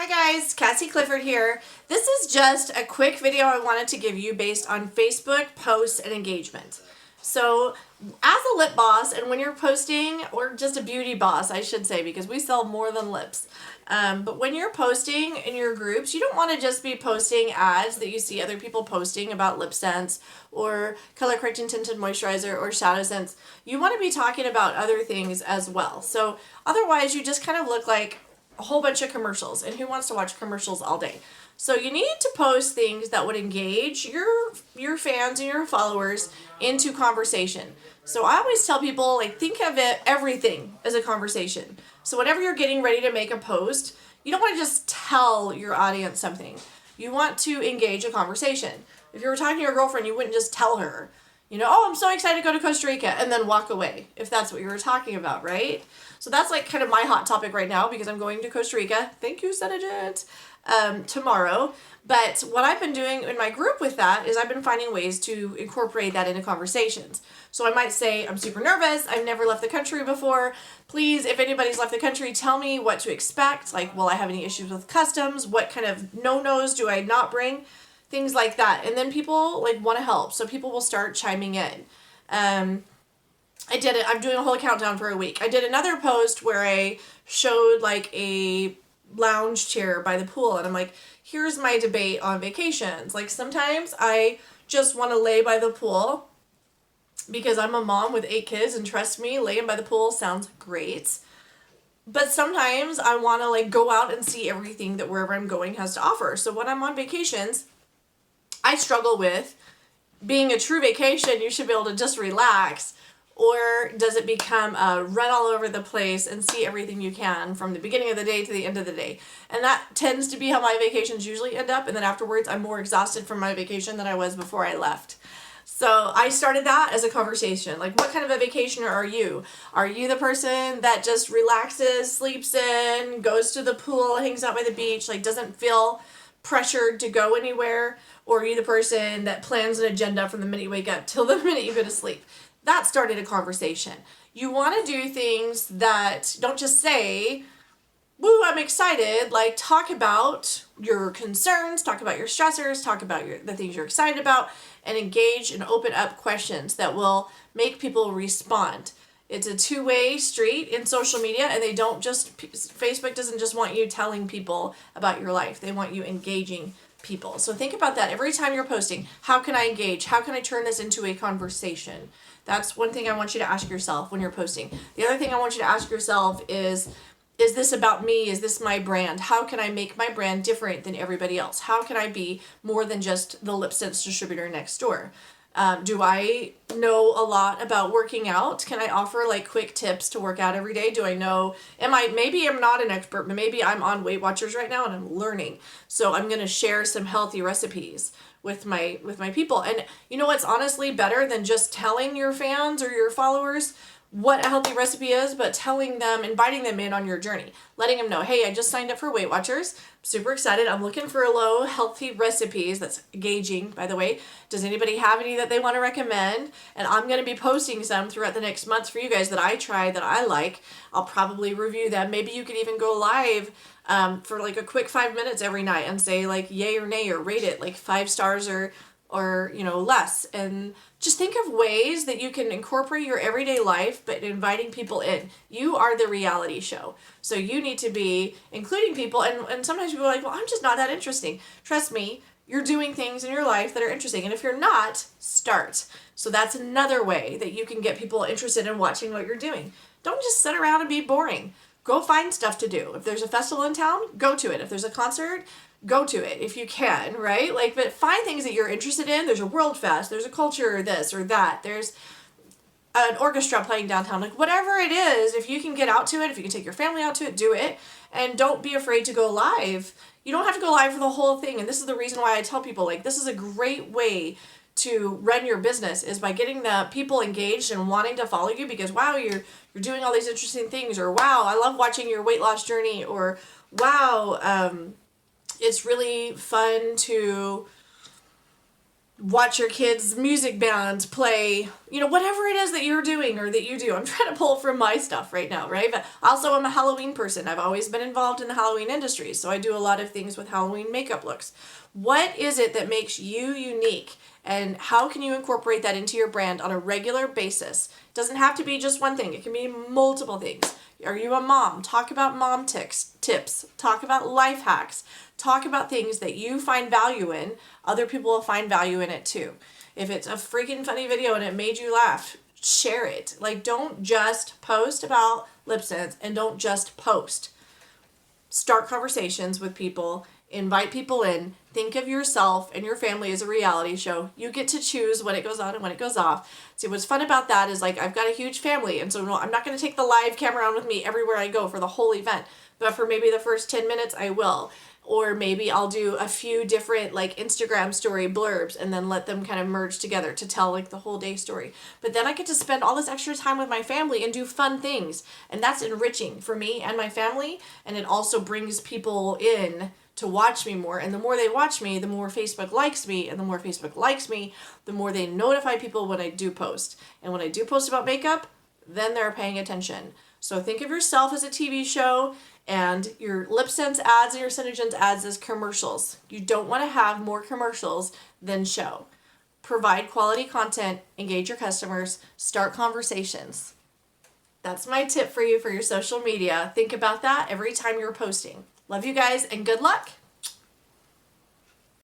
Hi guys, Cassie Clifford here. This is just a quick video I wanted to give you based on Facebook posts and engagement. So as a lip boss, and when you're posting, or just a beauty boss I should say, because we sell more than lips, but when you're posting in your groups, you don't want to just be posting ads that you see other people posting about lip scents or color correcting tinted moisturizer or shadow scents. You want to be talking about other things as well. So otherwise you just kind of look like a whole bunch of commercials, and who wants to watch commercials all day? So you need to post things that would engage your fans and your followers into conversation. So I always tell people, like, think of it, everything as a conversation. So whenever you're getting ready to make a post, you don't want to just tell your audience something. You want to engage a conversation. If you were talking to your girlfriend, you wouldn't just tell her, oh, I'm so excited to go to Costa Rica, and then walk away, if that's what you were talking about, right? So that's like kind of my hot topic right now, because I'm going to Costa Rica. Thank you, Senegence. Tomorrow. But what I've been doing in my group with that is I've been finding ways to incorporate that into conversations. So I might say, I'm super nervous. I've never left the country before. Please, if anybody's left the country, tell me what to expect. Like, will I have any issues with customs? What kind of no-nos do I not bring? Things like that. And then people want to help. So people will start chiming in. I'm doing a whole countdown for a week. I did another post where I showed like a lounge chair by the pool, and I'm like, here's my debate on vacations. Like, sometimes I just want to lay by the pool because I'm a mom with 8 kids, and trust me, laying by the pool sounds great. But sometimes I want to go out and see everything that wherever I'm going has to offer. So when I'm on vacations, I struggle with, being a true vacation, you should be able to just relax. Or does it become a run all over the place and see everything you can from the beginning of the day to the end of the day? And that tends to be how my vacations usually end up. And then afterwards, I'm more exhausted from my vacation than I was before I left. So I started that as a conversation. Like, what kind of a vacationer are you? Are you the person that just relaxes, sleeps in, goes to the pool, hangs out by the beach, doesn't feel pressured to go anywhere? Or are you the person that plans an agenda from the minute you wake up till the minute you go to sleep? That started a conversation. You want to do things that don't just say, woo, I'm excited. Talk about your concerns, talk about your stressors, talk about the things you're excited about, and engage and open up questions that will make people respond. It's a two-way street in social media, and Facebook doesn't just want you telling people about your life. They want you engaging people. So think about that every time you're posting. How can I engage? How can I turn this into a conversation? That's one thing I want you to ask yourself when you're posting. The other thing I want you to ask yourself is this about me? Is this my brand? How can I make my brand different than everybody else? How can I be more than just the Senegence Distributor next door? Do I know a lot about working out? Can I offer quick tips to work out every day? Do I know, maybe I'm not an expert, but maybe I'm on Weight Watchers right now and I'm learning. So I'm going to share some healthy recipes with my people. And you know what's honestly better than just telling your fans or your followers what a healthy recipe is, but telling them, inviting them in on your journey, letting them know, hey, I just signed up for Weight Watchers. I'm super excited. I'm looking for low healthy recipes. That's engaging, by the way. Does anybody have any that they want to recommend? And I'm going to be posting some throughout the next month for you guys that I try, that I like. I'll probably review them. Maybe you could even go live for a quick 5 minutes every night and say yay or nay, or rate it 5 stars or less. And just think of ways that you can incorporate your everyday life, but inviting people in. You are the reality show. So you need to be including people. And sometimes people are like, well, I'm just not that interesting. Trust me, you're doing things in your life that are interesting. And if you're not, start. So that's another way that you can get people interested in watching what you're doing. Don't just sit around and be boring. Go find stuff to do. If there's a festival in town, go to it. If there's a concert, go to it if you can, right? But find things that you're interested in. There's a World Fest, there's a culture, this or that. There's an orchestra playing downtown. Whatever it is, if you can get out to it, if you can take your family out to it, do it. And don't be afraid to go live. You don't have to go live for the whole thing. And this is the reason why I tell people, this is a great way to run your business, is by getting the people engaged and wanting to follow you, because wow, you're doing all these interesting things, or wow, I love watching your weight loss journey, or wow, it's really fun to watch your kids' music band play, whatever it is that you're doing or that you do. I'm trying to pull from my stuff right now, right? But also I'm a Halloween person. I've always been involved in the Halloween industry, so I do a lot of things with Halloween makeup looks. What is it that makes you unique? And how can you incorporate that into your brand on a regular basis? It doesn't have to be just one thing. It can be multiple things. Are you a mom? Talk about mom tips. Talk about life hacks. Talk about things that you find value in. Other people will find value in it too. If it's a freaking funny video and it made you laugh, share it. Like, don't just post about lip sync and don't just post. Start conversations with people. Invite people in. Think of yourself and your family as a reality show. You get to choose when it goes on and when it goes off. See, what's fun about that is, like, I've got a huge family, and so no, I'm not going to take the live camera on with me everywhere I go for the whole event. But for maybe the first 10 minutes, I will. Or maybe I'll do a few different, like, Instagram story blurbs and then let them kind of merge together to tell, like, the whole day story. But then I get to spend all this extra time with my family and do fun things. And that's enriching for me and my family. And it also brings people in to watch me more. And the more they watch me, the more Facebook likes me. And the more Facebook likes me, the more they notify people when I do post. And when I do post about makeup, then they're paying attention. So think of yourself as a TV show and your lip sync ads and your Senegence ads as commercials. You don't want to have more commercials than show. Provide quality content, engage your customers, start conversations. That's my tip for you for your social media. Think about that every time you're posting. Love you guys and good luck.